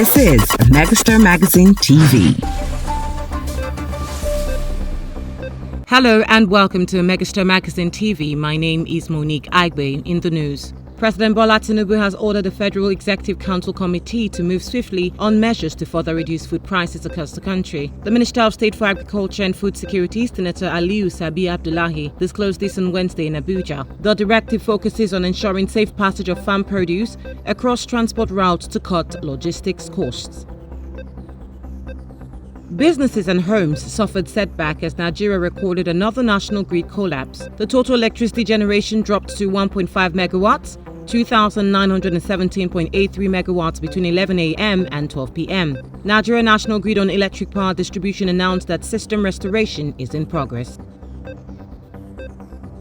This is Megastar Magazine TV. Hello and welcome to Megastar Magazine TV. My name is Monique Aigbe. In the news, President Bola Tinubu has ordered the Federal Executive Council Committee to move swiftly on measures to further reduce food prices across the country. The Minister of State for Agriculture and Food Security, Senator Aliyu Sabi Abdullahi, disclosed this on Wednesday in Abuja. The directive focuses on ensuring safe passage of farm produce across transport routes to cut logistics costs. Businesses and homes suffered setback as Nigeria recorded another national grid collapse. The total electricity generation dropped to 1.5 megawatts, 2,917.83 megawatts between 11 a.m. and 12 p.m. Nigeria National Grid on Electric Power Distribution announced that system restoration is in progress.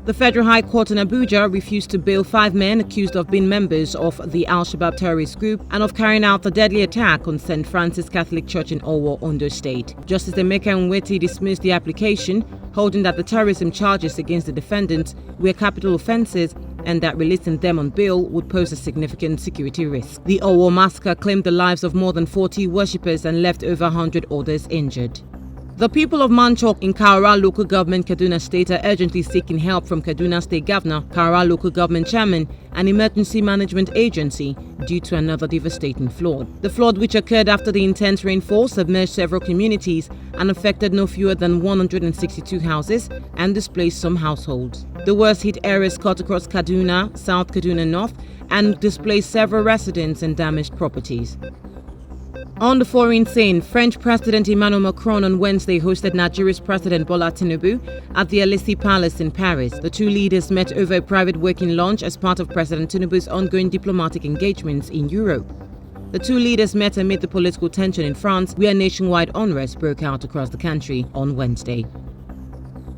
The Federal High Court in Abuja refused to bail 5 men accused of being members of the Al-Shabaab terrorist group and of carrying out the deadly attack on St. Francis Catholic Church in Owo, Ondo State. Justice Emeka Nweti dismissed the application, holding that the terrorism charges against the defendants were capital offences and that releasing them on bail would pose a significant security risk. The Owo massacre claimed the lives of more than 40 worshippers and left over 100 others injured. The people of Manchok in Kaura Local Government, Kaduna State are urgently seeking help from Kaduna State Governor, Kaura Local Government Chairman and Emergency Management Agency due to another devastating flood. The flood, which occurred after the intense rainfall, submerged several communities and affected no fewer than 162 houses and displaced some households. The worst hit areas cut across Kaduna, South Kaduna North and displaced several residents and damaged properties. On the foreign scene, French President Emmanuel Macron on Wednesday hosted Nigeria's President Bola Tinubu at the Elysee Palace in Paris. The two leaders met over a private working lunch as part of President Tinubu's ongoing diplomatic engagements in Europe. The two leaders met amid the political tension in France, where nationwide unrest broke out across the country on Wednesday.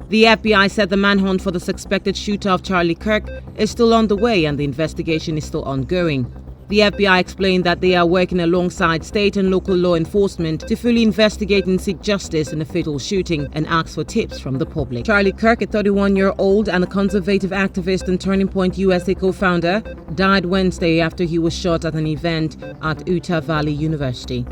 The FBI said the manhunt for the suspected shooter of Charlie Kirk is still underway and the investigation is still ongoing. The FBI explained that they are working alongside state and local law enforcement to fully investigate and seek justice in the fatal shooting and ask for tips from the public. Charlie Kirk, a 31-year-old and a conservative activist and Turning Point USA co-founder, died Wednesday after he was shot at an event at Utah Valley University.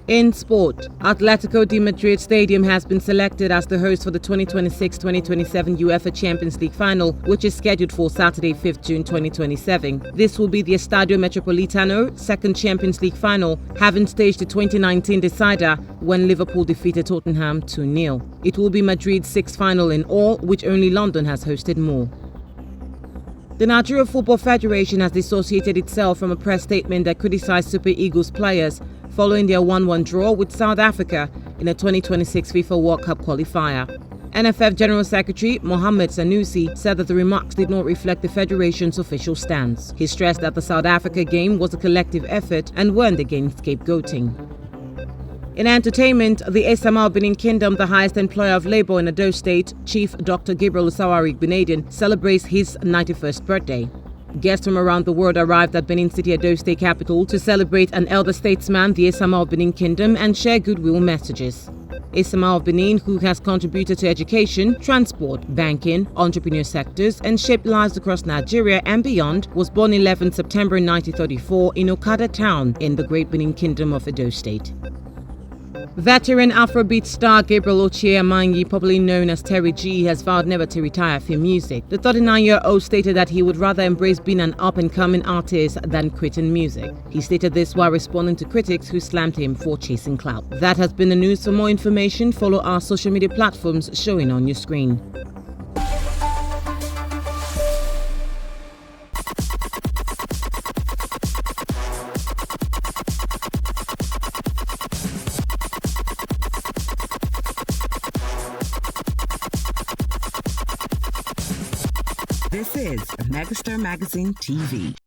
In sport, Atletico de Madrid Stadium has been selected as the host for the 2026-2027 UEFA Champions League final, which is scheduled for Saturday, 5th June 2027. This will be the Estadio Metropolitano second Champions League final, having staged the 2019 decider when Liverpool defeated Tottenham 2-0. It will be Madrid's sixth final in all, which only London has hosted more. The Nigeria Football Federation has dissociated itself from a press statement that criticized Super Eagles players following their 1-1 draw with South Africa in a 2026 FIFA World Cup qualifier. NFF General Secretary Mohamed Sanusi said that the remarks did not reflect the Federation's official stance. He stressed that the South Africa game was a collective effort and warned against scapegoating. In entertainment, the Esamal Benin Kingdom, the highest employer of labor in Ondo State, Chief Dr. Gabriel Usawari Benadin, celebrates his 91st birthday. Guests from around the world arrived at Benin City, Ondo State capital, to celebrate an elder statesman, the Esamal of Benin Kingdom, and share goodwill messages. Esamal of Benin, who has contributed to education, transport, banking, entrepreneur sectors, and shaped lives across Nigeria and beyond, was born 11 September 1934 in Okada Town in the Great Benin Kingdom of Ondo State. Veteran Afrobeat star Gabriel Ochie Amanyi, popularly known as Terry G, has vowed never to retire from music. The 39-year-old stated that he would rather embrace being an up-and-coming artist than quitting music. He stated this while responding to critics who slammed him for chasing clout. That has been the news. For more information, follow our social media platforms showing on your screen. This is Megastar Magazine TV.